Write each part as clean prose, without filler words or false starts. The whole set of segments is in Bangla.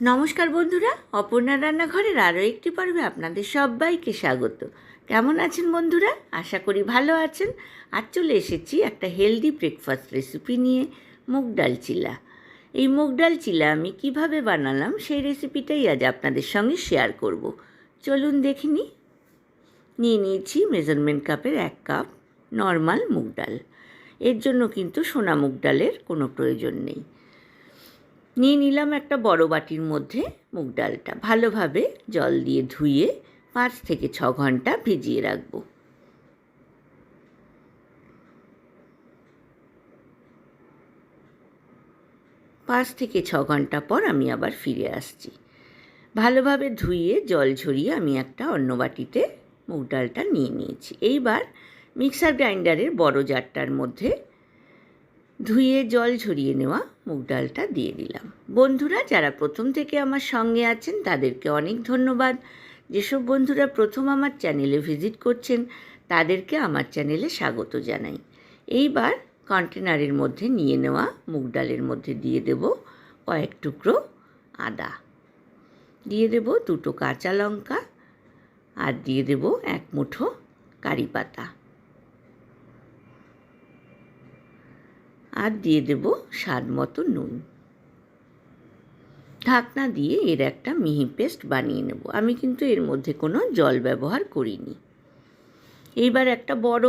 নমস্কার বন্ধুরা, অপর্ণা রান্নাঘরের আরও একটি পর্বে আপনাদের সবাইকে স্বাগত। কেমন আছেন বন্ধুরা? আশা করি ভালো আছেন। আজ চলে এসেছি একটা হেলদি ব্রেকফাস্ট রেসিপি নিয়ে, মুগ ডাল চিলা। এই মুগ ডাল চিলা আমি কিভাবে বানালাম সেই রেসিপিটাই আজ আপনাদের সঙ্গে শেয়ার করব। চলুন দেখে নিই। নিয়ে নিয়েছি মেজারমেন্ট কাপের 1 কাপ নর্মাল মুগ ডাল। এর জন্য কিন্তু সোনা মুগ ডালের কোনো প্রয়োজন নেই। নিয়ে নিলাম একটা বড় বাটির মধ্যে মুগ ডালটা। ভালোভাবে জল দিয়ে ধুয়ে 5 থেকে 6 ঘন্টা ভিজিয়ে রাখব। পাঁচ থেকে 6 ঘন্টা পর আমি আবার ফিরে আসছি। ভালোভাবে ধুয়ে জল ঝরিয়ে আমি একটা অন্য বাটিতে মুগ ডালটা নিয়ে নিয়েছি। এইবার মিক্সার গ্রাইন্ডারের বড় জারটার মধ্যে ধুয়ে জল ঝরিয়ে নেওয়া মুগ ডালটা দিয়ে দিলাম। বন্ধুরা যারা প্রথম থেকে আমার সঙ্গে আছেন তাদেরকে অনেক ধন্যবাদ। যেসব বন্ধুরা প্রথম আমার চ্যানেলে ভিজিট করছেন তাদেরকে আমার চ্যানেলে স্বাগত জানাই। এইবার কন্টেনারের মধ্যে নিয়ে নেওয়া মুগ ডালের মধ্যে দিয়ে দেব কয়েক টুকরো আদা, দিয়ে দেব 2টো কাঁচা লঙ্কা, আর দিয়ে দেব 1 মুঠো কারি পাতা, আর দিয়ে দেব স্বাদ মতো নুন। ঢাকনা দিয়ে এর একটা মিহি পেস্ট বানিয়ে নেব। আমি কিন্তু এর মধ্যে কোনো জল ব্যবহার করিনি। এইবার একটা বড়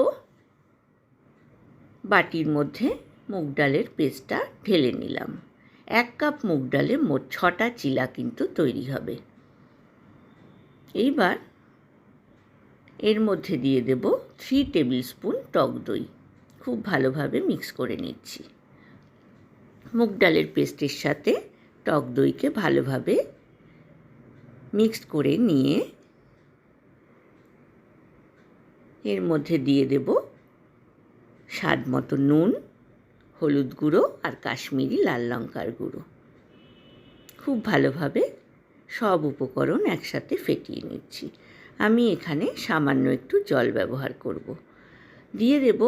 বাটির মধ্যে মুগ ডালের পেস্টটা ঢেলে নিলাম। 1 কাপ মুগ ডালে মোট 6টা চিলা কিন্তু তৈরি হবে। এইবার এর মধ্যে দিয়ে দেব 3 টেবিল স্পুন টক দই। খুব ভালোভাবে মিক্স করে নিচ্ছি। মুগ ডালের পেস্টের সাথে টক দইকে ভালোভাবে মিক্সড করে নিয়ে এর মধ্যে দিয়ে দেব স্বাদ মতো নুন, হলুদ গুঁড়ো আর কাশ্মীরি লাল লঙ্কার গুঁড়ো। খুব ভালোভাবে সব উপকরণ একসাথে ফেটিয়ে নিচ্ছি। আমি এখানে সামান্য একটু জল ব্যবহার করব। দিয়ে দেব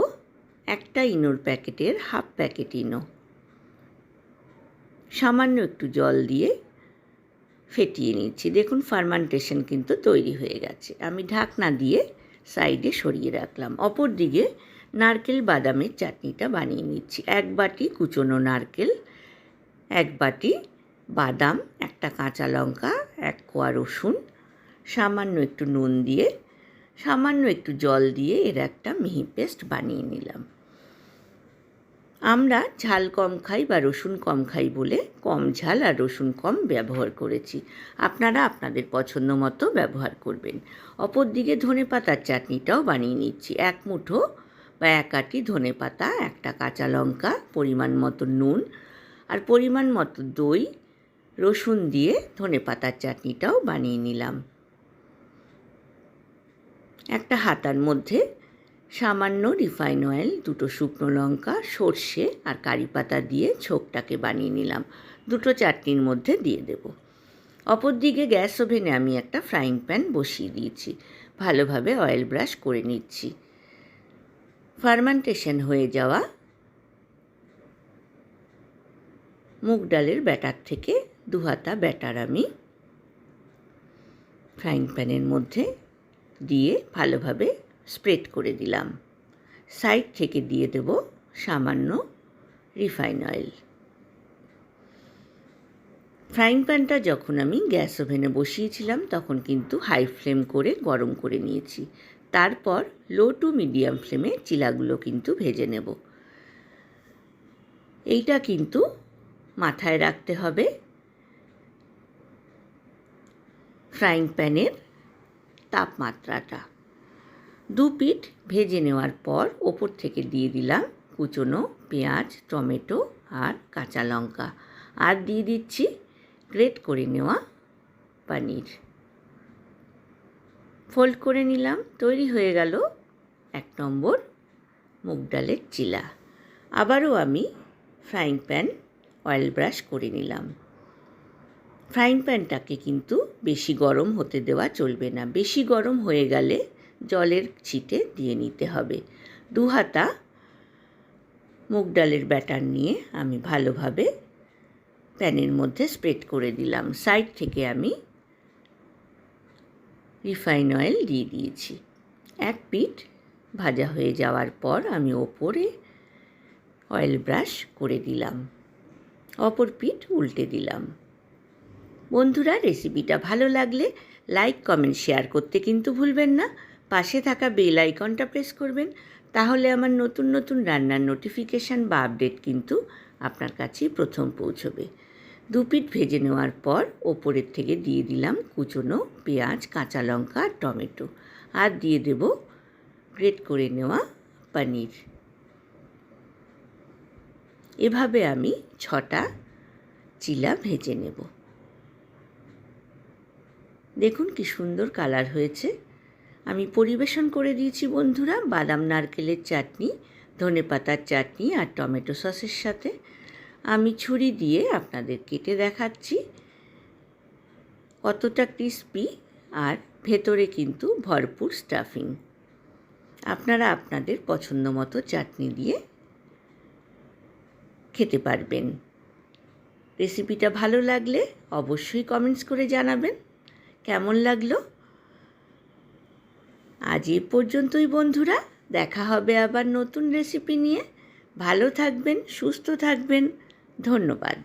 একটা ইনোর প্যাকেটের হাফ প্যাকেট ইনো। সামান্য একটু জল দিয়ে ফেটিয়ে নিচ্ছি। দেখুন ফার্মেন্টেশন কিন্তু তৈরি হয়ে গেছে। আমি ঢাকনা দিয়ে সাইডে সরিয়ে রাখলাম। অপর দিকে নারকেল বাদামের চাটনিটা বানিয়ে নিচ্ছি। 1 বাটি কুচনো নারকেল, 1 বাটি বাদাম, একটা কাঁচা লঙ্কা, 1 কোয়া রসুন, সামান্য একটু নুন দিয়ে সামান্য একটু জল দিয়ে এর একটা মিহি পেস্ট বানিয়ে নিলাম। আমরা ঝাল কম খাই বা রসুন কম খাই বলে কম ঝাল আর রসুন কম ব্যবহার করেছি। আপনারা আপনাদের পছন্দ মতো ব্যবহার করবেন। অপর দিকে ধনেপাতার চাটনিটাও বানিয়ে নিচ্ছি। 1 মুঠো বা 1 আঁটি ধনেপাতা, একটা কাঁচা লঙ্কা, পরিমাণ মতো নুন আর পরিমাণ মতো দই, রসুন দিয়ে ধনেপাতার চাটনিটাও বানিয়ে নিলাম। একটা হাতার মধ্যে সামান্য রিফাইন অয়েল, 2টো শুকনো লঙ্কা, সর্ষে আর কারি পাতা দিয়ে ছোকটাকে বানিয়ে নিলাম। 2টো চাটনির মধ্যে দিয়ে দেব। অপর দিকে গ্যাস ওভেনে আমি একটা ফ্রাইং প্যান বসিয়ে দিয়েছি। ভালোভাবে অয়েল ব্রাশ করে নিচ্ছি। ফার্মেন্টেশন হয়ে যাওয়া মুগ ডালের ব্যাটার থেকে 2 হাতা ব্যাটার আমি ফ্রাইং প্যানের মধ্যে দিয়ে ভালোভাবে স্প্রেড করে দিলাম। সাইড থেকে দিয়ে দেব সামান্য রিফাইন অয়েল। ফ্রাইং প্যানটা যখন আমি গ্যাস ওভেনে বসিয়েছিলাম তখন কিন্তু হাই ফ্লেম করে গরম করে নিয়েছি। তারপর লো টু মিডিয়াম ফ্লেমে চিলাগুলো কিন্তু ভেজে নেব। এইটা কিন্তু মাথায় রাখতে হবে, ফ্রাইং প্যানের তাপমাত্রাটা। 2 পিঠ ভেজে নেওয়ার পর ওপর থেকে দিয়ে দিলাম কুচনো পেঁয়াজ, টমেটো আর কাঁচা লঙ্কা, আর দিয়ে দিচ্ছি গ্রেট করে নেওয়া পনির। ফোল্ড করে নিলাম। তৈরি হয়ে গেল 1 নম্বর মুগ ডালের চিলা। আবারও আমি ফ্রাইং প্যান অয়েল ব্রাশ করে নিলাম। ফ্রাইং প্যানটাকে কিন্তু বেশি গরম হতে দেওয়া চলবে না। বেশি গরম হয়ে গেলে জলের ছিটে দিয়ে নিতে হবে। 2 হাতা মুগ ডালের ব্যাটার নিয়ে আমি ভালোভাবে প্যানের মধ্যে স্প্রেড করে দিলাম। সাইড থেকে আমি রিফাইন অয়েল দিয়ে দিয়েছি। এক পিঠ ভাজা হয়ে যাওয়ার পর আমি ওপরে অয়েল ব্রাশ করে দিলাম, অপর পিঠ উল্টে দিলাম। বন্ধুরা, রেসিপিটা ভালো লাগলে লাইক, কমেন্ট, শেয়ার করতে কিন্তু ভুলবেন না। পাশে থাকা বেল আইকনটা প্রেস করবেন, তাহলে আমার নতুন নতুন রান্নার নোটিফিকেশান বা আপডেট কিন্তু আপনার কাছেই প্রথম পৌঁছবে। দু পিঠ ভেজে নেওয়ার পর ওপরের থেকে দিয়ে দিলাম কুচনো পেঁয়াজ, কাঁচা লঙ্কা আর টমেটো, আর দিয়ে দেব গ্রেট করে নেওয়া পনির। এভাবে আমি 6টা চিলা ভেজে নেব। দেখুন কি সুন্দর কালার হয়েছে। আমি পরিবেশন করে দিয়েছি বন্ধুরা বাদাম নারকেলের চাটনি, ধনেপাতার চাটনি আর টমেটো সসের সাথে। আমি ছুরি দিয়ে আপনাদের কেটে দেখাচ্ছি কতটা ক্রিস্পি, আর ভেতরে কিন্তু ভরপুর স্টাফিং। আপনারা আপনাদের পছন্দ মতো চাটনি দিয়ে খেতে পারবেন। রেসিপিটা ভালো লাগলে অবশ্যই কমেন্টস করে জানাবেন কেমন লাগলো। আজ এই পর্যন্তই বন্ধুরা, দেখা হবে আবার নতুন রেসিপি নিয়ে। ভালো থাকবেন, সুস্থ থাকবেন। ধন্যবাদ।